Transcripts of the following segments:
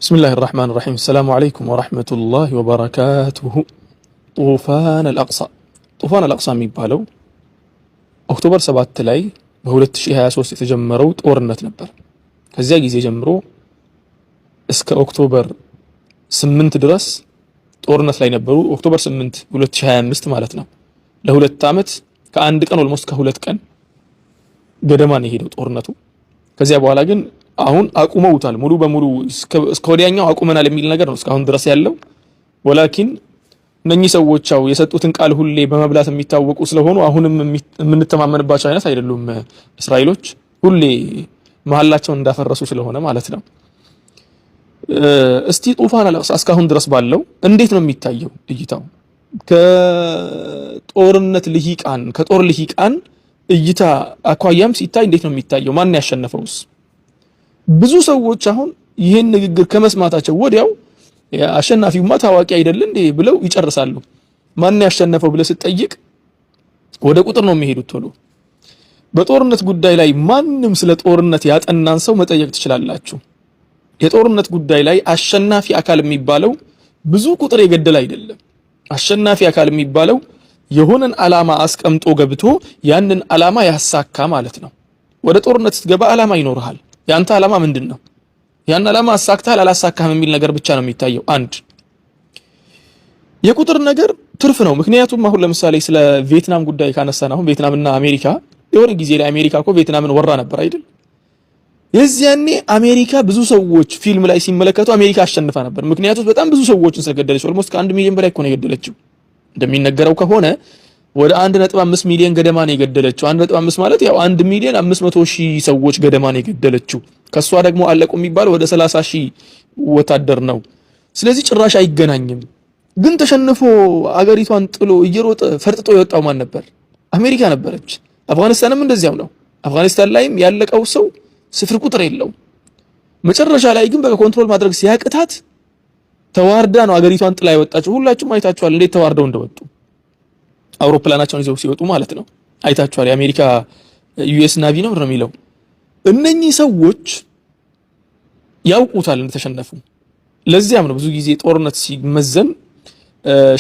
بسم الله الرحمن الرحيم. السلام عليكم ورحمة الله وبركاته. طوفان الأقصى የሚባለው ኦክቶበር 7 ላይ በ2023 የተጀመረው ጦርነት ነበር። ከዚያ ጊዜ ጀምሮ እስከ ኦክቶበር 8 ድረስ ጦርነት ላይ ነበሩ። ኦክቶበር 8 2025 ማለት ነው። ለሁለት ዓመት ከአንድ ቀን ኦልሞስት ከሁለት ቀን ገደማ ነው የሄደው ጦርነቱ። ከዚያ በኋላ ግን አሁን አቁመውታል። ሙሉ በሙሉ እስከ ወዲያኛው አቁመናል የሚል ነገር ነው እስካሁን ድረስ ያለው። ወላኪን እነኚህ ሰዎች የሰጡትን ቃል ሁሌ በመብላት የሚታወቁ ስለሆኑ አሁንም የምንተማመንባቸው አይነት አይደሉም። እስራኤሎች ሁሌ መሐላቸውን እንዳፈረሱ ስለሆነ ማለት ነው። እስቲ ጡፋን አልአቅሳ እስካሁን ድረስ ባለው እንዴት ነው የሚታየው እይታው? ከጦር ልሂቃን እይታ አኳያም ሲታይ እንዴት ነው የሚታየው? ማን ያሸነፈውስ? ብዙ ሰዎች አሁን ይሄን ንግግር ከመስማታቸው ወዲያው አሸናፊውማ ታዋቂ አይደል እንዴ ብለው ይጨርሳሉ። ማን ያሸነፈው ብለ ስትጠይቅ ወደ ቁጥር ነው የሚሄዱት ቶሎ። በጦርነት ጉዳይ ላይ ማንም ስለ ጦርነት ያጠናን ሰው መጠየቅ ትችላላችሁ። የጦርነት ጉዳይ ላይ አሸናፊ አካል የሚባለው ብዙ ቁጥር የገደለ አይደለም። አሸናፊ አካል የሚባለው የሆነን ዓላማ አስቀምጦ ገብቶ ያንን ዓላማ ያሳካ ማለት ነው። ወደ ጦርነት ስትገባ ዓላማ ይኖርሃል። ያንተ ዓላማ ምንድነው? ያን ዓላማ አሳክታል አላሳካህም የሚል ነገር ብቻ ነው የሚታየው። አንድ የቁጥር ነገር ትርፍ ነው። ምክንያቱም አሁን ለምሳሌ ስለ ቪየትናም ጉዳይ ካነሳን አሁን ቪየትናምና አሜሪካ የሆነ ጊዜ ላይ አሜሪካ እኮ ቪየትናምን ወራ ነበር አይደል? የዚያኔ አሜሪካ ብዙ ሰዎች ፊልም ላይ ሲመለከቱ አሜሪካ አሸንፋ ነበር። ምክንያቱም በጣም ብዙ ሰዎችን ስለገደለች ኦልሞስት ከ1 ሚሊዮን በላይ እኮ ነው የገደለችው። እንደሚነገረው ከሆነ ወደ 1.5 ሚሊዮን ገደማ ነው የገደለችው። 1.5 ማለት ያው 1 ሚሊዮን 500 ሺህ ሰዎች ገደማ ነው የገደለችው። ከሷ ደግሞ አለቁ የሚባል ወደ 30 ሺህ ወታደር ነው። ስለዚህ ጭራሽ አይገናኝም። ግን ተሸንፎ አገሪቷን ጥሎ እየሮጠ ፈርጥጦ የወጣው ማን ነበር? አሜሪካ ነበረች። አፍጋኒስታንም እንደዚያው ነው። አፍጋኒስታን ላይም ያለቀው ሰው ስፍር ቁጥር የለው። መጨረሻ ላይ ግን በቃ ኮንትሮል ማድረግ ሲያቅታት ተዋርዳ ነው አገሪቷን ጥላ የወጣችው። ሁላችሁም አይታችኋል እንዴት ተዋርደው እንደወጡ። አውሮፕላናቸውን ይዘው ሲወጡ ማለት ነው። አይታችኋል። የአሜሪካ ዩኤስ ናቪ ነው የሚለው። እነኚህ ሰዎች ያውቁታል እንደተሸነፉ። ለዚያም ነው ብዙ ጊዜ ጦርነት ሲመዘን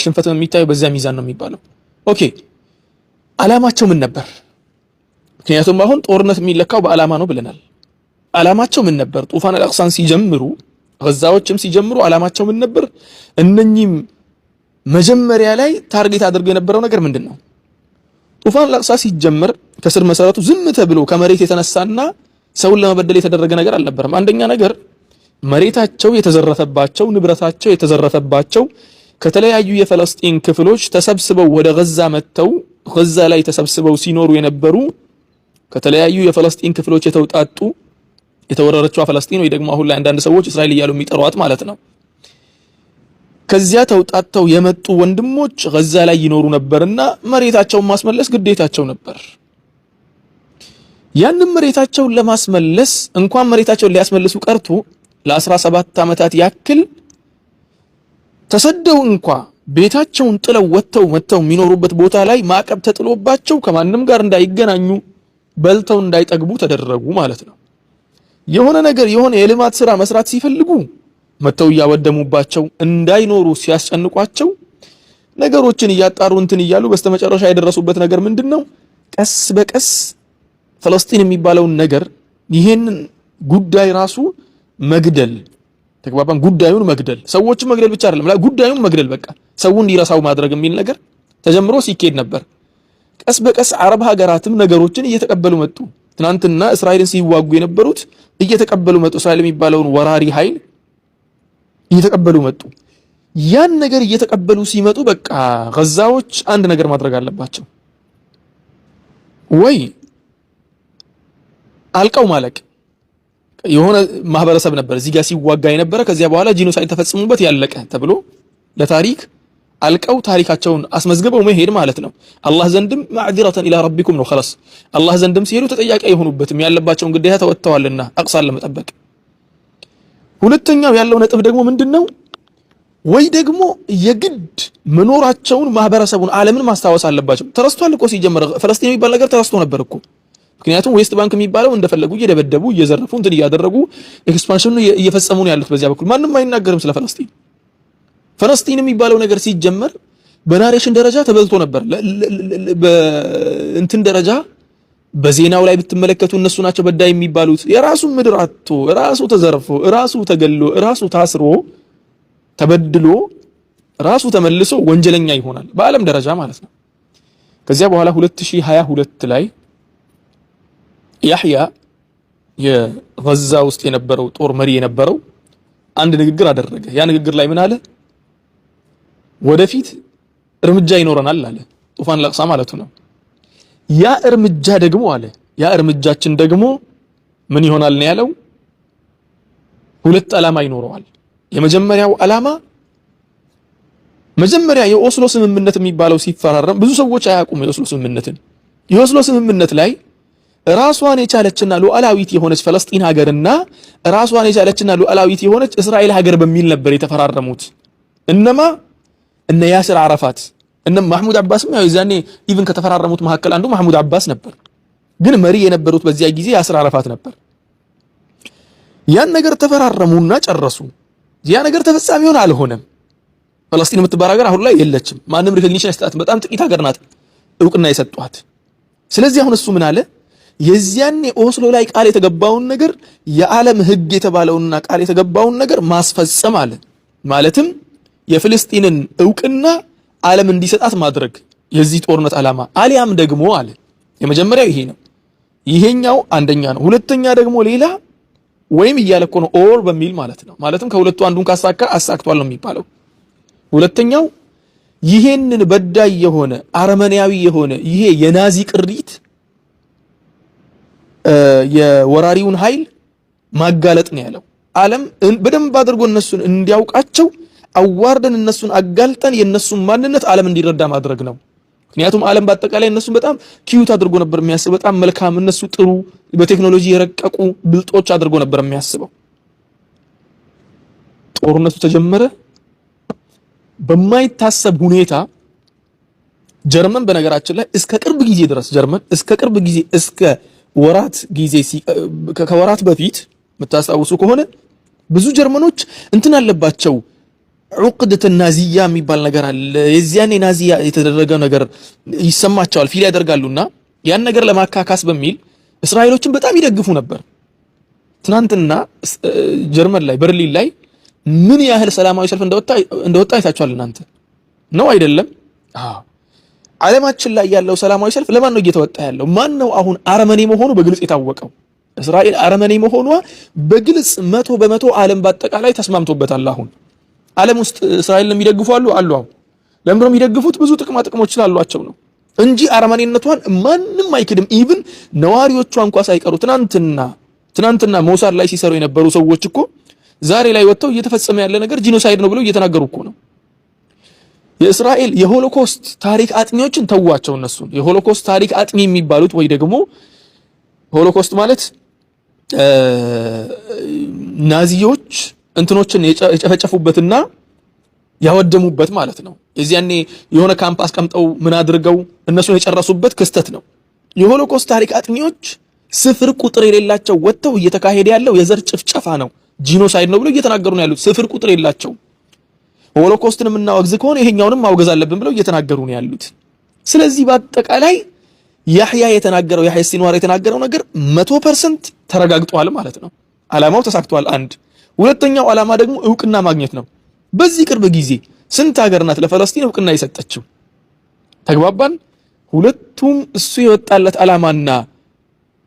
ሽንፈት የሚታየው በዚያ ሚዛን ነው የሚባለው። ኦኬ ዓላማቸው ምን ነበር? ምክንያቱም አሁን ጦርነት የሚለካው በዓላማ ነው ብለናል። ዓላማቸው ምን ነበር? ጡፋን አልአቅሳን ሲጀምሩ ገዛዎችም ሲጀምሩ ዓላማቸው ምን ነበር? እነኚህም መጀመሪያ ላይ ታርጌት አድርገው የነበረው ነገር ምንድነው? ጡፋን አልአቅሳ ሲጀመር ከስር መሰረቱ ዝም ተብሎ ከመሬት የተነሳና ሰውን ለመበደል የተደረገ ነገር አልነበረም። አንደኛ ነገር መሬታቸው የተዘረፈባቸው፣ ንብረታቸው የተዘረፈባቸው ከተለያዩ የፍልስጤም ክፍሎች ተሰብስበው ወደ ገዛ መጥተው ገዛ ላይ ተሰብስበው ሲኖሩ የነበሩ ከተለያዩ የፍልስጤም ክፍሎች የተውጣጡ የተወረረችው ፍልስጤም ወይ ደግሞ አሁን ላይ አንዳንድ ሰዎች እስራኤል እያሉ የሚጠሯት ማለት ነው። ከዚያ ተውጣጣው የመጡ ወንድሞች ገዛ ላይ ይኖሩ ነበርና መሬታቸውን ማስመለስ ግዴታቸው ነበር። ያንን መሬታቸውን ለማስመለስ እንኳን መሬታቸውን ሊያስመልሱ ቀርቶ ለ17 ዓመታት ያክል ተሰደው እንኳን ቤታቸውን ጥለው ወጥተው የሚኖሩበት ቦታ ላይ ማዕቀብ ተጥሎባቸው ከማንም ጋር እንዳይገናኙ በልተው እንዳይጠግቡ ተደረጉ ማለት ነው። የሆነ ነገር የሆነ የልማት ስራ መስራት ሲፈልጉ መተው ያወደሙባቸው እንዳይኖሩ ሲያስጨንቋቸው ነገሮችን እያጣሩ እንትን እያሉ በስተመጨረሻ የደረሱበት ነገር ምንድነው? ቀስ በቀስ ፍልስጤም የሚባለውን ነገር ይሄንን ጉዳይ ራሱ መግደል ተግባባን። ጉዳዩን መግደል፣ ሰዎችን መግደል ብቻ አይደለም ጉዳዩን መግደል፣ በቃ ሰው እንዲረሳው ማድረግ የሚል ነገር ተጀምሮ ሲኬድ ነበር። ቀስ በቀስ አረብ ሀገራትም ነገሮችን እየተቀበሉ መጡ። ትናንትና እስራኤልን ሲዋጉ የነበሩት እየተቀበሉ መጡ። እስራኤል የሚባለውን ወራሪ ኃይል እየተቀበሉ መጡ። ያን ነገር እየተቀበሉ ሲመጡ በቃ ገዛዎች አንድ ነገር ማድረግ አለባቸው። ወይ አልቀው ማለቅ። የሆነ ማህበረሰብ ነበር እዚህ ጋር ሲዋጋ የነበረ ከዚያ በኋላ ጂኖሳይድ ተፈጽሞበት ያለቀ ተብሎ ለታሪክ አልቀው ታሪካቸውን አስመዝግበው መሄድ ማለት ነው። አላህ ዘንድም ማዕዚረተን ኢላ ረቢኩም ነው خلاص። አላህ ዘንድም ሲሄዱ ተጠያቂ አይሆኑበትም ያለባቸውን ግዴታ ተወጥተዋልና አቅሳን ለመጠበቅ። ሁለተኛው ያለው ነጥብ ደግሞ ምንድነው? ወይ ደግሞ የግድ መኖራቸውን ማህበረሰቡን ዓለምን ማስታወስ አለባቸው። ተረስቷል እኮ ሲጀመር ፍልስጤም የሚባል ነገር ተረስቶ ነበር እኮ። ምክንያቱም ዌስት ባንክ የሚባለው እንደፈለጉ እየደበደቡ እየዘረፉ እንትን እያደረጉ ኤክስፓንሽኑን እየፈጸሙ ነው ያሉት በዚያ በኩል ማንም አይናገርም ስለ ፈለስጢን። ፈለስጢን የሚባለው ነገር ሲጀመር በናሬሽን ደረጃ ተበልቶ ነበር። በእንትን ደረጃ በዜናው ላይ ብትመለከቱ እነሱ ናቸው በዳይ የሚባሉት። የራሱ ምድር አጥቶ ራሱ ተዘርፎ ራሱ ተገሎ ራሱ ታስሮ ተበድሎ ራሱ ተመልሶ ወንጀለኛ ይሆናል በዓለም ደረጃ ማለት ነው። ከዚያ በኋላ 2022 ላይ ያህያ የጋዛ ውስጥ የነበረው ጦር መሪ የነበረው አንድ ንግግር አደረገ። ያ ንግግር ላይ ምን አለ? ወደፊት እርምጃ ይኖረናል አለ። ጡፋን ለቅሳ ማለቱ ነው። ያ እርምጃ ደግሞ አለ ያ እርምጃችን ደግሞ ምን ይሆናል ነው ያለው? ሁለት ዓላማ ይኖረዋል። የመጀመሪያው ዓላማ መጀመሪያ የኦስሎ ስምምነት የሚባለው ሲፈራረም ብዙ ሰዎች አያውቁም የኦስሎ ስምምነትን። የኦስሎ ስምምነት ላይ ራሷን የቻለችና ሉዓላዊት የሆነች ፈለስጢን ሀገርና ራሷን የቻለችና ሉዓላዊት የሆነች እስራኤል ሀገር በሚል ነበር የተፈራረሙት። እነማ እነ ያሲር አረፋት እነ ማህሙድ አባስም ያው ዛኔ ኢቭን ከተፈራረሙት መካከል አንዱ ማህሙድ አባስ ነበር። ግን መሪ የነበሩት በዚያ ጊዜ ያሲር አረፋት ነበር። ያን ነገር ተፈራረሙና ጨረሱ። ያ ነገር ተፈጻሚ ሆነ አልሆነም። ፈለስጢን የምትባል ሀገር አሁን ላይ የለችም። ማንም ሪኮግኒሽን አይሰጣትም። በጣም ጥቂት ሀገር ናት እውቅና የሰጧት። ስለዚህ አሁን እሱ ምን አለ? የዚያኔ ኦስሎ ላይ ቃል የተገባውን ነገር የዓለም ህግ የተባለውና ቃል የተገባውን ነገር ማስፈጸም አለ። ማለትም የፍልስጤንን እውቅና ዓለም እንዲሰጣት ማድረግ የዚህ ጦርነት ዓላማ። አሊያም ደግሞ አለ የመጀመሪያው ይሄ ነው። ይሄኛው አንደኛ ነው። ሁለተኛ ደግሞ ሌላ ወይም እያለ እኮ ነው ኦር በሚል ማለት ነው። ማለትም ከሁለቱ አንዱን ካሳካ አሳክቷል ነው የሚባለው። ሁለተኛው ይሄንን በዳይ የሆነ አረመኔያዊ የሆነ ይሄ የናዚ ቅሪት የወራሪውን ኃይል ማጋለጥ ነው ያለው። ዓለም በደንብ አድርጎ እነሱን እንዲያውቃቸው አዋርደን እነሱን አጋልጠን የነሱን ማንነት ዓለም እንዲረዳ ማድረግ ነው። ምክንያቱም ዓለም በአጠቃላይ እነሱን በጣም ኪዩት አድርጎ ነበር የሚያስበው። በጣም መልካም፣ እነሱ ጥሩ፣ በቴክኖሎጂ የረቀቁ ብልጦች አድርጎ ነበር የሚያስበው። ጦርነቱ ተጀመረ። በማይታሰብ ሁኔታ ጀርመን በነገራችን ላይ እስከ ቅርብ ጊዜ ድረስ እስከ ወራት ጊዜ ከወራት በፊት የምታስታውሱ ከሆነ ብዙ ጀርመኖች እንትን አለባቸው ዑቅደተ ናዚያ የሚባል ነገር አለ። የዚያኔ ናዚያ የተደረገ ነገር ይሰማቸዋል፣ ፊል ያደርጋሉና ያን ነገር ለማካካስ በሚል እስራኤሎችን በጣም ይደግፉ ነበር። ትናንትና ጀርመን ላይ በርሊን ላይ ምን ያህል ሰላማዊ ሰልፍ እንደወጣ አይታችኋል እናንተ ነው አይደለም? አዎ። ዓለማችን ላይ ያለው ሰላማዊ ሰልፍ ለማን ነው እየተወጣ ያለው? ማን ነው አሁን አረመኔ መሆኑ በግልጽ የታወቀው? እስራኤል አረመኔ መሆኗ በግልጽ 100% ዓለም በአጠቃላይ ተስማምቶበታል። አሁን ዓለም ውስጥ እስራኤልን የሚደግፉ አሉ። አሁን ለምንድነው የሚደግፉት? ብዙ ጥቅሞች ስላሏቸው ነው እንጂ አረመኔነቷን ማንም አይክድም። ኢቭን ነዋሪዎቿ እንኳን ሳይቀሩ ትናንትና ሞሳድ ላይ ሲሰሩ የነበሩ ሰዎች እኮ ዛሬ ላይ ወጥተው እየተፈጸመ ያለ ነገር ጂኖሳይድ ነው ብለው እየተናገሩ እኮ ነው። የእስራኤል የሆሎኮስት ታሪክ አጥኚዎችን ተዋቸው። እነሱን የሆሎኮስት ታሪክ አጥኚ የሚባሉት ወይ ደግሞ ሆሎኮስት ማለት ናዚዎች እንትኖችን የጨፈጨፉበትና ያወደሙበት ማለት ነው። የዚያኔ የሆነ ካምፕ አስቀምጠው ምን አድርገው እነሱን የጨረሱበት ክስተት ነው። የሆሎኮስት ታሪክ አጥኚዎች ስፍር ቁጥር የሌላቸው ወጥተው እየተካሄደ ያለው የዘር ጭፍጨፋ ነው፣ ጂኖሳይድ ነው ብለው እየተናገሩ ነው ያሉት። ስፍር ቁጥር የላቸው። ሆሎኮስትን የምናወግዝ ከሆነ ይሄኛውንም ማውገዝ አለብን ብለው እየተናገሩ ነው ያሉት። ስለዚህ በአጠቃላይ ያህያ ሲንዋር የተናገረው ነገር 100% ተረጋግጧል ማለት ነው። ዓላማው ተሳክቷል። አንድ ሁለተኛው ዓላማ ደግሞ እውቅና ማግኘት ነው። በዚህ ቅርብ ጊዜ ስንት ሀገር ናት ለፈለስጢን እውቅና የሰጠችው? ተግባባን። ሁለቱም እሱ የወጣለት ዓላማና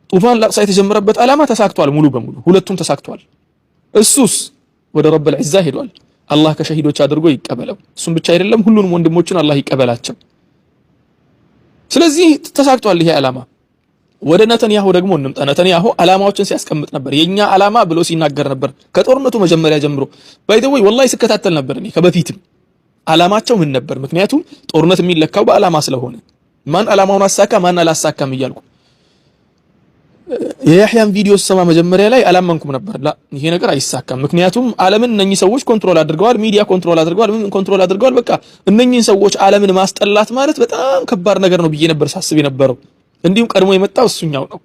ጡፋን ለቅሳ የተጀመረበት ዓላማ ተሳክቷል ሙሉ በሙሉ ሁለቱም ተሳክቷል። እሱስ ወደ ረብል ዒዛ ሄዷል። አላህ ከሸሂዶች አድርጎ ይቀበለው። እሱም ብቻ አይደለም ሁሉንም ወንድሞቹን አላህ ይቀበላቸው። ስለዚህ ተሳክቷል ይሄ ዓላማ። ወደ ነተንያሁ ደግሞ እንምጣ። ነተንያሁ ዓላማዎችን ሲያስቀምጥ ነበር። የኛ ዓላማ ብሎ ሲናገር ነበር ከጦርነቱ መጀመሪያ ጀምሮ። ባይደወይ ወላሂ ስከታተል ነበር እኔ ከበፊትም ዓላማቸው ምን ነበር። ምክንያቱም ጦርነት የሚለካው በዓላማ ስለሆነ ማን ዓላማውን አሳካ ማን አላሳካም እያልኩ የያህያን ቪዲዮ ሰማ መጀመሪያ ላይ አላመንኩም ነበር። ይሄ ነገር አይሳካም። ምክንያቱም ዓለምን እነኚህ ሰዎች ኮንትሮል አድርገዋል፣ ሚዲያ ኮንትሮል አድርገዋል፣ ምን ኮንትሮል አድርገዋል። በቃ እነኚህን ሰዎች ዓለምን ማስጠላት ማለት በጣም ከባድ ነገር ነው ብዬ ነበር ሳስብ የነበረው። እንዲሁም ቀድሞ የመጣው እሱኛው ነው።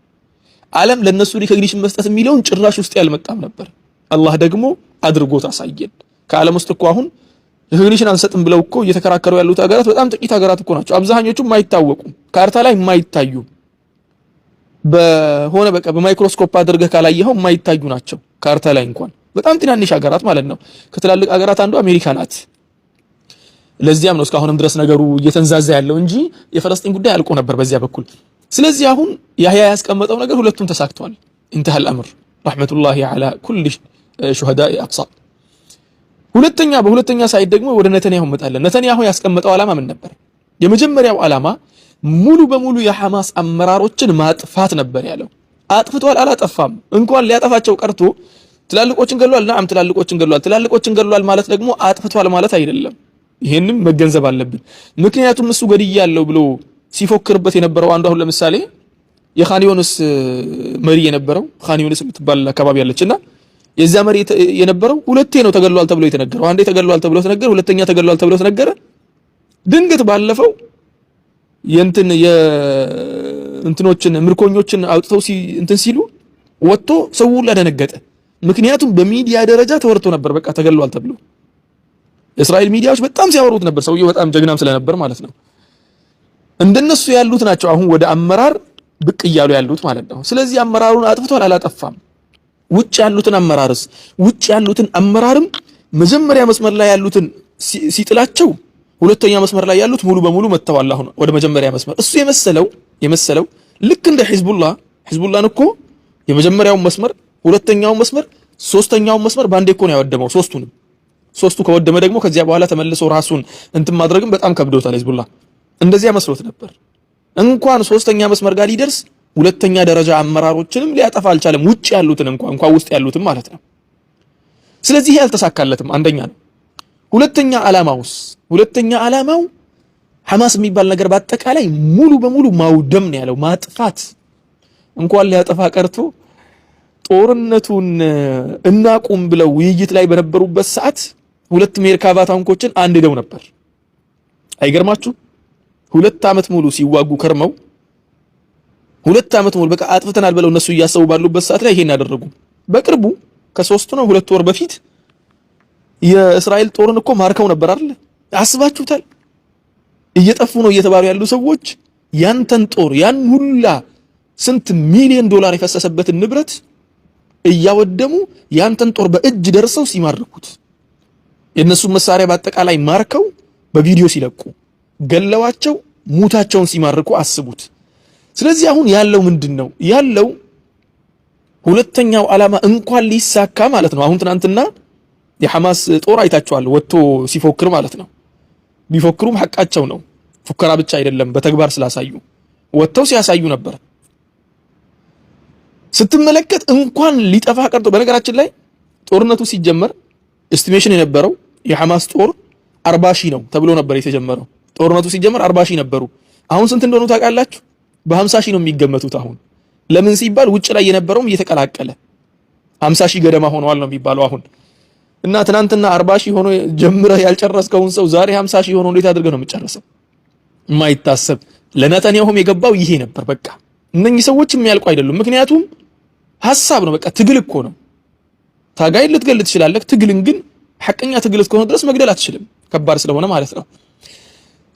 ዓለም ለነሱ ሪኮግኒሽን መስጠት የሚለውን ጭራሽ ውስጥ ያልመጣም ነበር። አላህ ደግሞ አድርጎት አሳየን። ከዓለም ውስጥ እኮ አሁን ሪኮግኒሽን አንሰጥም ብለው እኮ እየተከራከሩ ያሉት ሀገራት በጣም ጥቂት ሀገራት እኮ ናቸው። አብዛኞቹ የማይታወቁ ካርታ ላይ የማይታዩ በሆነ በቃ በማይክሮስኮፕ አድርገህ ካላየኸው የማይታዩ ናቸው። ካርታ ላይ እንኳን በጣም ትናንሽ ሀገራት ማለት ነው። ከትላልቅ ሀገራት አንዱ አሜሪካ ናት። ለዚያም ነው እስካሁንም ድረስ ነገሩ እየተንዛዛ ያለው እንጂ የፈለስጢን ጉዳይ አልቆ ነበር በዚያ በኩል። ስለዚህ አሁን ያህያ ያስቀመጠው ነገር ሁለቱም ተሳክቷል። انتهى الامر رحمة الله على كل شهداء اقصى። በሁለተኛ ሳይድ ደግሞ ወደ ነተንያሁ መጣለን። ነተንያሁ ያስቀመጠው ዓላማ ምን ነበር? የመጀመሪያው ዓላማ ሙሉ በሙሉ የሐማስ አመራሮችን ማጥፋት ነበር ያለው። አጥፍቷል አላጠፋም እንኳን ሊያጠፋቸው ቀርቶ ትላልቆችን ገሏል። ነዓም ትላልቆችን ገሏል ማለት ደግሞ አጥፍቷል ማለት አይደለም። ይሄንም መገንዘብ አለብን። ምክንያቱም እሱ ገድያለሁ ብሎ ሲፎክርበት የነበረው አንዱ አሁን ለምሳሌ የኻን ዩኒስ መሪ የነበረው ኻን ዩኒስ የምትባል አካባቢ ያለችና የዛ መሪ የነበረው ሁለቴ ነው ተገሏል ተብሎ የተነገረው። አንዴ ተገሏል ተብሎ ተነገረ፣ ሁለተኛ ተገሏል ተብሎ ተነገረ። ድንገት ባለፈው የእንትኖችን ምርኮኞችን አውጥተው እንትን ሲሉ ወጥቶ ሰው ሁሉ ደነገጠ። ምክንያቱም በሚዲያ ደረጃ ተወርቶ ነበር በቃ ተገሏል ተብሎ የእስራኤል ሚዲያዎች በጣም ሲያወሩት ነበር። ሰውየው በጣም ጀግናም ስለነበር ማለት ነው። እንደነሱ ያሉት ናቸው አሁን ወደ አመራር ብቅ እያሉ ያሉት ማለት ነው። ስለዚህ አመራሩን አጥፍቷል አላጠፋም። ውጭ ያሉትን አመራርም መጀመሪያ መስመር ላይ ያሉትን ሲጥላቸው ሁለተኛ መስመር ላይ ያሉት ሙሉ በሙሉ መተዋል አሁን ወደ መጀመሪያ መስመር። እሱ የመሰለው ልክ እንደ ሒዝቡላህን እኮ የመጀመሪያው መስመር፣ ሁለተኛው መስመር፣ ሶስተኛው መስመር ባንዴ እኮ ነው ያወደመው። ሶስቱ ከወደመ ደግሞ ከዚያ በኋላ ተመልሶ ራሱን እንትን ማድረግም በጣም ከብዶታል ሒዝቡላህ። እንደዚያ መስሎት ነበር። እንኳን ሶስተኛ መስመር ጋር ሊደርስ ሁለተኛ ደረጃ አመራሮችንም ሊያጠፋ አልቻለም። ውጭ ያሉትን እንኳን ውስጥ ያሉትን ማለት ነው። ስለዚህ ያልተሳካለትም አንደኛ ነው። ሁለተኛ ዓላማው ሐማስ የሚባል ነገር በአጠቃላይ ሙሉ በሙሉ ማውደም ነው ያለው፣ ማጥፋት። እንኳን ሊያጠፋ ቀርቶ ጦርነቱን እናቁም ብለው ውይይት ላይ በነበሩበት ሰዓት 2 ሜርካቫ ታንኮችን አንድደው ነበር። አይገርማችሁ? 2 ዓመት ሙሉ ሲዋጉ ከርመው 2 ዓመት ሙሉ በቃ አጥፍተናል ብለው እነሱ እያሰቡ ባሉበት ሰዓት ላይ ይሄን ያደረጉ። በቅርቡ ከ3 ነው 2 ወር በፊት የእስራኤል ጦርን እኮ ማርከው ነበር አይደል? አስባችሁታል? እየጠፉ ነው እየተባሉ ያሉ ሰዎች ያንተን ጦር ያን ሁላ ስንት ሚሊዮን ዶላር የፈሰሰበትን ንብረት እያወደሙ ያንተን ጦር በእጅ ደርሰው ሲማርኩት የነሱ መሳሪያ በአጠቃላይ ማርከው በቪዲዮ ሲለቁ ገለዋቸው ሙታቸውን ሲማርኩ አስቡት። ስለዚህ አሁን ያለው ምንድነው? ያለው ሁለተኛው ዓላማ እንኳን ሊሳካ ማለት ነው። አሁን ትናንትና የሐማስ ጦር አይታቸዋል ወጥቶ ሲፎክር ማለት ነው። ቢፎክሩም ሐቃቸው ነው። ፉከራ ብቻ አይደለም፣ በተግባር ስላሳዩ ወጥተው ሲያሳዩ ነበር። ስትመለከት እንኳን ሊጠፋ ቀርቶ በነገራችን ላይ ጦርነቱ ሲጀመር ኤስቲሜሽን የነበረው የሐማስ ጦር 40 ሺህ ነው ተብሎ ነበር የተጀመረው። ጦርነቱ ሲጀመር 40 ሺህ ነበሩ። አሁን ስንት እንደሆኑ ታውቃላችሁ? በ50 ሺህ ነው የሚገመቱት አሁን። ለምን ሲባል ውጭ ላይ የነበረውም እየተቀላቀለ 50 ሺህ ገደማ ሆነዋል ነው የሚባለው አሁን። እና ትናንትና 40 ሺህ ሆኖ ጀምረህ ያልጨረስከውን ሰው ዛሬ 50 ሺህ ሆኖ እንዴት አድርገህ ነው የምትጨርሰው? የማይታሰብ። ለነተንያሁም የገባው ይሄ ነበር። በቃ እነኚህ ሰዎች የሚያልቁ አይደሉም። ምክንያቱም ሐሳብ ነው። በቃ ትግል እኮ ነው። ታጋይ ልትገል ትችላለህ። ትግልን ግን ሐቀኛ ትግል እስከሆነ ድረስ መግደል አትችልም፣ ከባድ ስለሆነ ማለት ነው።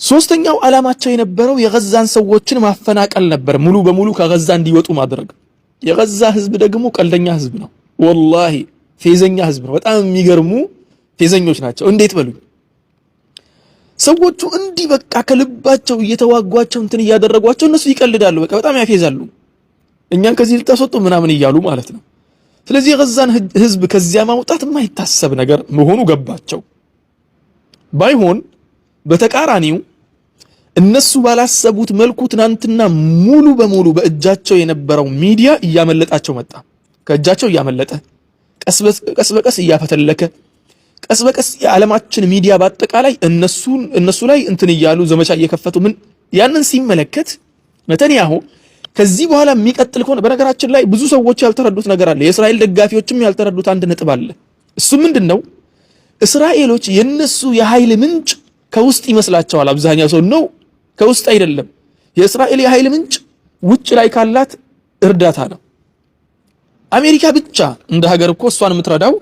ሶስተኛው ዓላማቸው የነበረው የገዛን ሰዎችን ማፈናቀል ነበር፣ ሙሉ በሙሉ ከገዛ እንዲወጡ ማድረግ። የገዛ ህዝብ ደግሞ ቀልደኛ ህዝብ ነው፣ ወላሂ ፌዘኛ ህዝብ ነው። በጣም የሚገርሙ ፌዘኞች ናቸው። እንዴት በሉኝ። ሰዎቹ እንዲህ በቃ ከልባቸው እየተዋጓቸው እንትን እያደረጓቸው እነሱ ይቀልዳሉ፣ በቃ በጣም ያፌዛሉ። እኛን ከዚህ ልታስወጡ ምናምን እያሉ ማለት ነው። ስለዚህ የገዛን ህዝብ ከዚያ ማውጣት የማይታሰብ ነገር መሆኑ ገባቸው። ባይሆን በተቃራኒው እነሱ ባላሰቡት መልኩ ትናንትና ሙሉ በሙሉ በእጃቸው የነበረው ሚዲያ እያመለጣቸው መጣ። ከእጃቸው እያመለጠ ቀስ በቀስ እያፈተለከ ቀስ በቀስ የዓለማችን ሚዲያ በአጠቃላይ እነሱ ላይ እንትን እያሉ ዘመቻ እየከፈቱ ምን ያንን ሲመለከት ነተንያሁ ከዚህ በኋላ የሚቀጥል ከሆነ በነገራችን ላይ ብዙ ሰዎች ያልተረዱት ነገር አለ። የእስራኤል ደጋፊዎችም ያልተረዱት አንድ ነጥብ አለ። እሱ ምንድነው? እስራኤሎች የነሱ የኃይል ምንጭ ከውስጥ ይመስላቸዋል። አብዛኛው ሰው ነው፣ ከውስጥ አይደለም። የእስራኤል የኃይል ምንጭ ውጭ ላይ ካላት እርዳታ ነው። አሜሪካ ብቻ እንደ ሀገር እኮ እሷን የምትረዳው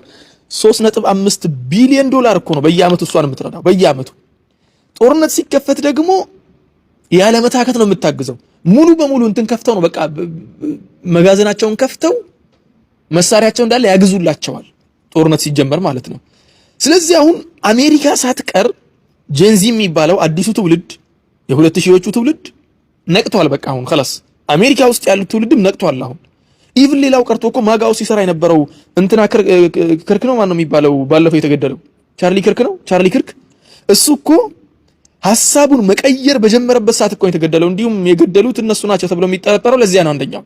3.5 ቢሊዮን ዶላር እኮ ነው በየአመቱ እሷን የምትረዳው በየአመቱ። ጦርነት ሲከፈት ደግሞ ያለ መታከት ነው የምታግዘው። ሙሉ በሙሉ እንትን ከፍተው ነው በቃ መጋዘናቸውን ከፍተው መሳሪያቸው እንዳለ ያግዙላቸዋል ጦርነት ሲጀመር ማለት ነው። ስለዚህ አሁን አሜሪካ ሳትቀር ጄንዚ የሚባለው አዲሱ ትውልድ የ2000ዎቹ ትውልድ ነቅቷል። በቃ አሁን خلاص አሜሪካ ውስጥ ያሉት ትውልድም ነቅቷል። አሁን ኢቭን ሌላው ቀርቶ እኮ ማጋው ሲሰራ የነበረው እንትና ክርክ ነው ማን ነው የሚባለው ባለፈው የተገደለው ቻርሊ ክርክ እሱ እኮ ሐሳቡን መቀየር በጀመረበት ሰዓት እኮ የተገደለው። እንዲሁም የገደሉት እነሱ ናቸው ተብሎ የሚጠረጠረው ለዚያ ነው። አንደኛው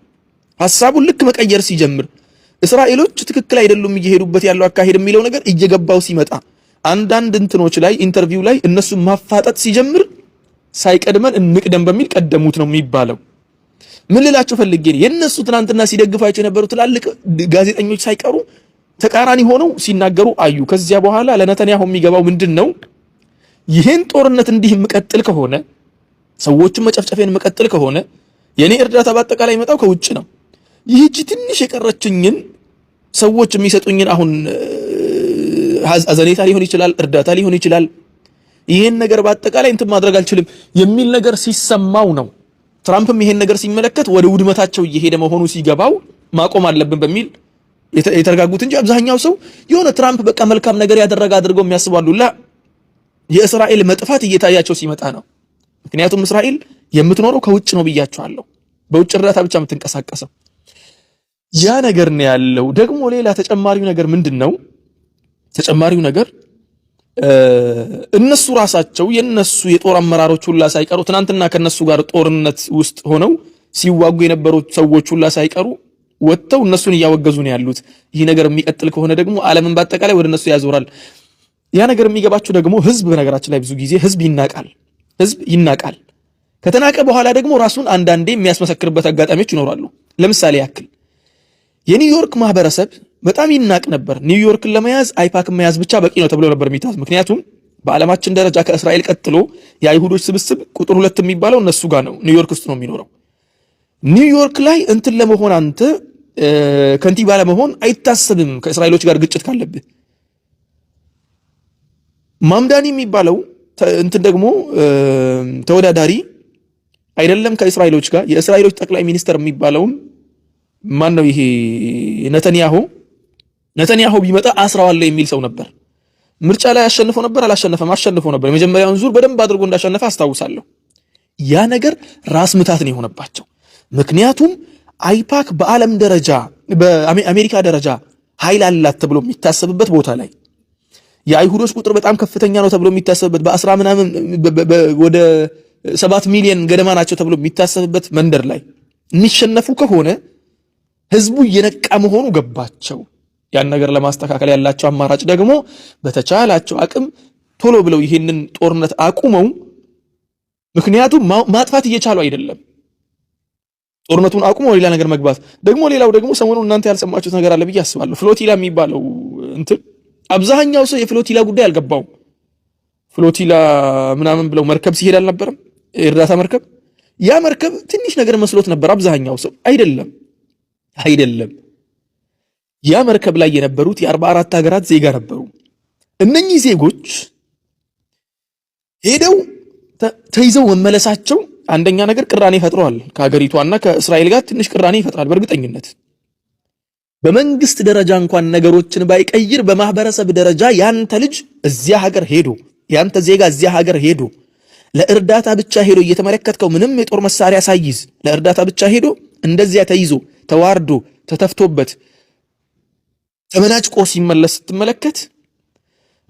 ሐሳቡን ልክ መቀየር ሲጀምር እስራኤሎች ትክክል አይደሉም እየሄዱበት ያለው አካሄድ የሚለው ነገር እየገባው ሲመጣ አንዳንድ እንትኖች ላይ ኢንተርቪው ላይ እነሱ ማፋጠጥ ሲጀምር ሳይቀድመን እንቅደም በሚል ቀደሙት ነው የሚባለው። ምን ልላችሁ ፈልጌ ነው የነሱ ትናንትና ሲደግፋቸው የነበሩ ትላልቅ ጋዜጠኞች ሳይቀሩ ተቃራኒ ሆነው ሲናገሩ አዩ። ከዚያ በኋላ ለነተንያሁ የሚገባው ምንድነው? ይሄን ጦርነት እንዲህ መቀጠል ከሆነ ሰዎችን መጨፍጨፌን መቀጠል ከሆነ የኔ እርዳታ በአጠቃላይ መጣው ከውጭ ነው። ይህቺ ትንሽ የቀረችኝን ሰዎች የሚሰጡኝን አሁን አዘኔታ ሊሆን ይችላል እርዳታ ሊሆን ይችላል ይሄን ነገር በአጠቃላይ እንትን ማድረግ አልችልም የሚል ነገር ሲሰማው ነው ትራምፕም ይሄን ነገር ሲመለከት ወደ ውድመታቸው እየሄደ መሆኑ ሲገባው ማቆም አለብን በሚል የተረጋጉት እንጂ አብዛኛው ሰው የሆነ ትራምፕ በቃ መልካም ነገር ያደረገ አድርገው የሚያስባሉላ የእስራኤል መጥፋት እየታያቸው ሲመጣ ነው። ምክንያቱም እስራኤል የምትኖረው ከውጭ ነው ብያቸዋለሁ። በውጭ እርዳታ ብቻ የምትንቀሳቀሰው ያ ነገር ነው ያለው። ደግሞ ሌላ ተጨማሪው ነገር ምንድነው? ተጨማሪው ነገር እነሱ ራሳቸው የነሱ የጦር አመራሮች ሁላ ሳይቀሩ ትናንትና ከነሱ ጋር ጦርነት ውስጥ ሆነው ሲዋጉ የነበሩት ሰዎች ሁላ ሳይቀሩ ወጥተው እነሱን እያወገዙ ነው ያሉት። ይህ ነገር የሚቀጥል ከሆነ ደግሞ ዓለምን በአጠቃላይ ወደ እነሱ ያዞራል። ያ ነገር የሚገባቸው ደግሞ ህዝብ በነገራችን ላይ ብዙ ጊዜ ህዝብ ይናቃል። ከተናቀ በኋላ ደግሞ ራሱን አንዳንዴ የሚያስመሰክርበት አጋጣሚዎች ይኖራሉ። ለምሳሌ ያክል የኒውዮርክ ማህበረሰብ በጣም ይናቅ ነበር። ኒውዮርክን ለመያዝ አይፓክን መያዝ ብቻ በቂ ነው ተብሎ ነበር የሚታሰብ። ምክንያቱም በዓለማችን ደረጃ ከእስራኤል ቀጥሎ የአይሁዶች ስብስብ ቁጥር 2 የሚባለው እነሱ ጋር ነው፣ ኒውዮርክ ውስጥ ነው የሚኖረው። ኒውዮርክ ላይ እንትን ለመሆን አንተ ከንቲባ ለመሆን አይታሰብም ከእስራኤሎች ጋር ግጭት ካለብህ። ማምዳኒ የሚባለው እንትን ደግሞ ተወዳዳሪ አይደለም ከእስራኤሎች ጋር። የእስራኤሎች ጠቅላይ ሚኒስተር የሚባለውም ማን ነው? ይሄ ነተንያሁ ቢመጣ አስራዋለሁ የሚል ሰው ነበር። ምርጫ ላይ አሸንፎ ነበር አላሸነፈም? አሸንፎ ነበር። የመጀመሪያውን ዙር በደንብ አድርጎ እንዳሸነፈ አስታውሳለሁ። ያ ነገር ራስ ምታት ነው የሆነባቸው። ምክንያቱም አይፓክ በዓለም ደረጃ በአሜሪካ ደረጃ ኃይል አላት ተብሎ የሚታሰብበት ቦታ ላይ የአይሁዶች ቁጥር በጣም ከፍተኛ ነው ተብሎ የሚታሰብበት በ10 ምናምን ወደ 7 ሚሊዮን ገደማ ናቸው ተብሎ የሚታሰብበት መንደር ላይ የሚሸነፉ ከሆነ ህዝቡ እየነቃ መሆኑ ገባቸው። ያን ነገር ለማስተካከል ያላቸው አማራጭ ደግሞ በተቻላቸው አቅም ቶሎ ብለው ይሄንን ጦርነት አቁመው፣ ምክንያቱም ማጥፋት እየቻሉ አይደለም፣ ጦርነቱን አቁመው ሌላ ነገር መግባት ደግሞ። ሌላው ደግሞ ሰሞኑን እናንተ ያልሰማችሁት ነገር አለ ብዬ አስባለሁ። ፍሎቲላ የሚባለው እንትን አብዛኛው ሰው የፍሎቲላ ጉዳይ አልገባውም። ፍሎቲላ ምናምን ብለው መርከብ ሲሄድ አልነበረም? የእርዳታ መርከብ። ያ መርከብ ትንሽ ነገር መስሎት ነበር አብዛኛው ሰው። አይደለም። ያ መርከብ ላይ የነበሩት የ44 ሀገራት ዜጋ ነበሩ። እነኚህ ዜጎች ሄደው ተይዘው መመለሳቸው አንደኛ ነገር ቅራኔ ፈጥሯል። ከሀገሪቷና ከእስራኤል ጋር ትንሽ ቅራኔ ይፈጥራል በእርግጠኝነት። በመንግስት ደረጃ እንኳን ነገሮችን ባይቀይር በማህበረሰብ ደረጃ ያንተ ልጅ እዚያ ሀገር ሄዶ ያንተ ዜጋ እዚያ ሀገር ሄዶ ለእርዳታ ብቻ ሄዶ እየተመለከትከው ምንም የጦር መሳሪያ ሳይይዝ ለእርዳታ ብቻ ሄዶ እንደዚያ ተይዞ ተዋርዶ ተተፍቶበት ተመናጭቆ ሲመለስ ስትመለከት፣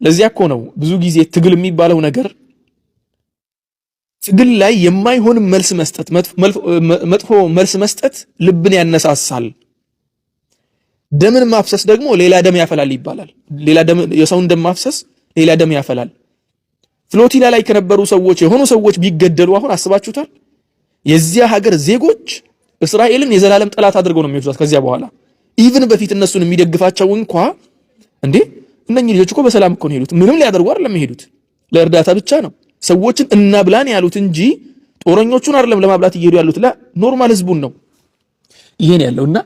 ለዚያ እኮ ነው ብዙ ጊዜ ትግል የሚባለው ነገር ትግል ላይ የማይሆን መልስ መስጠት፣ መጥፎ መልስ መስጠት ልብን ያነሳሳል። ደምን ማፍሰስ ደግሞ ሌላ ደም ያፈላል ይባላል። ሌላ ደም የሰውን ደም ማፍሰስ ሌላ ደም ያፈላል። ፍሎቲላ ላይ ከነበሩ ሰዎች የሆኑ ሰዎች ቢገደሉ አሁን አስባችሁታል? የዚያ ሀገር ዜጎች እስራኤልን የዘላለም ጠላት አድርገው ነው የሚወስዷት። ከዚያ በኋላ ኢቭን በፊት እነሱን የሚደግፋቸው እንኳ እንዴ እነኚህ ልጆች እኮ በሰላም እኮ ነው ሄዱት፣ ምንም ሊያደርጉ አይደለም የሄዱት፣ ለእርዳታ ብቻ ነው ሰዎችን እናብላን ያሉት እንጂ ጦረኞቹን አይደለም ለማብላት እየሄዱ ያሉት፣ ኖርማል ህዝቡን ነው። ይሄን ያለውና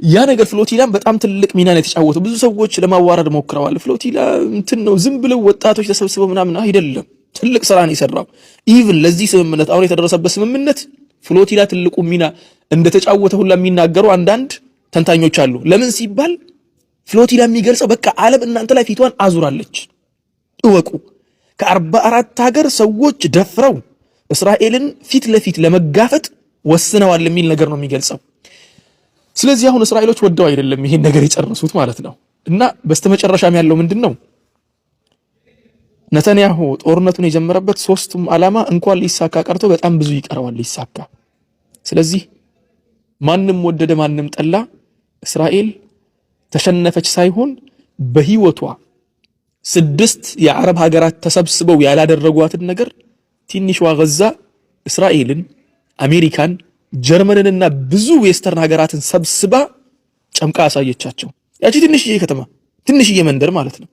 ያ ነገር ፍሎቲላም በጣም ትልቅ ሚናን የተጫወተው። ብዙ ሰዎች ለማዋረድ ሞክረዋል። ፍሎቲላ እንትን ነው ዝም ብለው ወጣቶች ተሰብስበው ምናምን አይደለም፣ ትልቅ ስራ ነው የሰራው። ኢቭን ለዚህ ስምምነት አሁን የተደረሰበት ስምምነት ፍሎቲላ ትልቁ ሚና እንደተጫወተ ሁላ የሚናገሩ አንዳንድ ተንታኞች አሉ። ለምን ሲባል ፍሎቲላ የሚገልጸው በቃ ዓለም እናንተ ላይ ፊቷን አዙራለች፣ እወቁ። ከ44 ሀገር ሰዎች ደፍረው እስራኤልን ፊት ለፊት ለመጋፈጥ ወስነዋል የሚል ነገር ነው የሚገልጸው። ስለዚህ አሁን እስራኤሎች ወደው አይደለም ይሄን ነገር የጨረሱት ማለት ነው። እና በስተመጨረሻም ያለው ምንድነው? ነታንያሁ ጦርነቱን የጀመረበት ሶስቱም ዓላማ እንኳን ሊሳካ ቀርቶ በጣም ብዙ ይቀረዋል ሊሳካ። ስለዚህ ማንም ወደደ ማንም ጠላ እስራኤል ተሸነፈች ሳይሆን በህይወቷ 6 የአረብ ሀገራት ተሰብስበው ያላደረጓትን ነገር ትንሿ ጋዛ እስራኤልን፣ አሜሪካን፣ ጀርመንንና ብዙ ዌስተርን ሀገራትን ሰብስባ ጨምቃ አሳየቻቸው። ያቺ ትንሽዬ ከተማ ትንሽዬ መንደር ማለት ነው።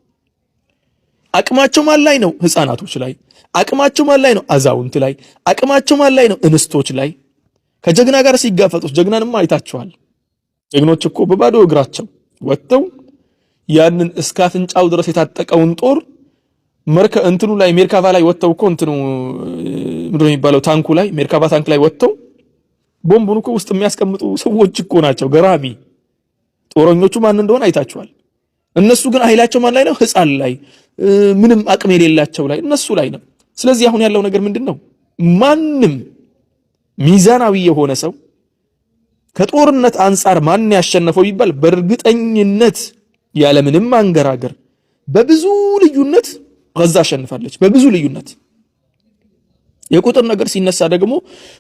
አቅማቸው ማን ላይ ነው? ህፃናቶች ላይ። አቅማቸው ማን ላይ ነው? አዛውንት ላይ። አቅማቸው ማን ላይ ነው? እንስቶች ላይ። ከጀግና ጋር ሲጋፈጡት ጀግናንም አይታቸዋል። ጀግኖች እኮ በባዶ እግራቸው ወጥተው ያንን እስከ አፍንጫው ድረስ የታጠቀውን ጦር እንትኑ ላይ ሜርካቫ ላይ ወጥተው እኮ እንትኑ ምንድነው የሚባለው ታንኩ ላይ ሜርካቫ ታንክ ላይ ወጥተው ቦምቡን እኮ ውስጥ የሚያስቀምጡ ሰዎች እኮ ናቸው። ገራሚ ጦረኞቹ ማን እንደሆነ አይታቸዋል። እነሱ ግን ኃይላቸው ማን ላይ ነው? ህፃን ላይ፣ ምንም አቅም የሌላቸው ላይ፣ እነሱ ላይ ነው። ስለዚህ አሁን ያለው ነገር ምንድነው? ማንም ሚዛናዊ የሆነ ሰው ከጦርነት አንፃር ማን ያሸነፈው ይባል በእርግጠኝነት ያለምንም አንገራገር በብዙ ልዩነት ጋዛ አሸንፋለች። በብዙ ልዩነት። የቁጥር ነገር ሲነሳ ደግሞ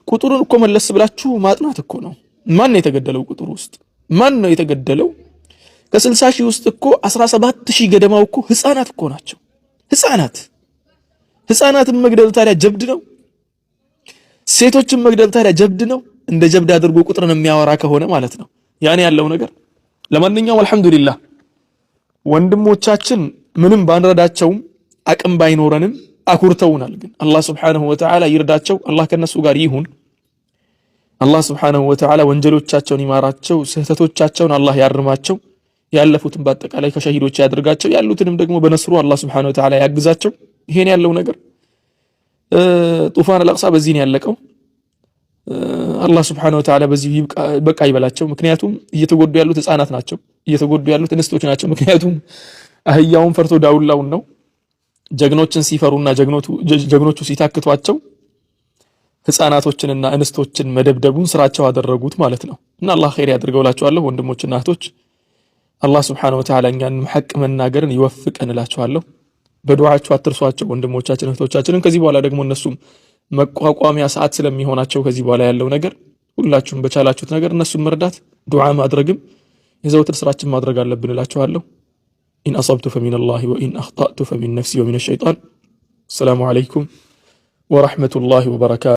ቁጥሩን እኮ መለስ ብላችሁ ማጥናት እኮ ነው። ማን ነው የተገደለው? ቁጥር ውስጥ ማን ነው የተገደለው? ከ60 ሺህ ውስጥ እኮ 17 ሺህ ገደማው እኮ ህፃናት እኮ ናቸው። ህፃናትን መግደል ታዲያ ጀብድ ነው? ሴቶችን መግደል ታዲያ ጀብድ ነው? እንደ ጀብድ አድርጎ ቁጥርን የሚያወራ ከሆነ ማለት ነው። ያኔ ያለው ነገር ለማንኛውም አልহামዱሊላህ ወንድሞቻችን ምንም ባንረዳቸውም አቅም ባይኖረንም አኩርተውናል። ግን አላህ Subhanahu Wa Ta'ala ይርዳቸው። አላህ ከነሱ ጋር ይሁን። አላህ Subhanahu Wa Ta'ala ወንጀሎቻቸውን ይማራቸው፣ ስህተቶቻቸውን አላህ ያርማቸው። ያለፉትን በአጠቃላይ ከሸሂዶች ያድርጋቸው፣ ያሉትንም ደግሞ በነስሩ አላህ Subhanahu Wa Ta'ala ያግዛቸው። ይሄን ያለው ነገር ጡፋን አልአቅሳ በዚህ ነው ያለቀው። አላህ Subhanahu Wa Ta'ala በዚህ በቃ ይበላቸው። ምክንያቱም እየተጎዱ ያሉት ህፃናት ናቸው፣ እየተጎዱ ያሉት እንስቶች ናቸው። ምክንያቱም አህያውን ፈርቶ ዳውላውን ነው። ጀግኖችን ሲፈሩና ጀግኖቹ ሲታክቷቸው ህፃናቶችንና እንስቶችን መደብደቡን ስራቸው አደረጉት ማለት ነው። እና አላህ ኸይር ያድርገውላችኋለሁ ወንድሞችና እህቶች። አላህ Subhanahu Wa Ta'ala እኛን ሐቅ መናገርን ይወፍቀን እላችኋለሁ። በዱዓችሁ አትርሷቸው ወንድሞቻችን እህቶቻችንን። ከዚህ በኋላ ደግሞ እነሱም መቋቋሚያ ሰዓት ስለሚሆናቸው ከዚህ በኋላ ያለው ነገር ሁላችሁም በቻላችሁት ነገር እነሱን መርዳት ዱዓ ማድረግም የዘውትር ስራችን ማድረግ አለብን እላችኋለሁ። إن أصبت فمن الله وإن أخطأت فمن نفسي ومن الشيطان. السلام عليكم ورحمة الله وبركاته.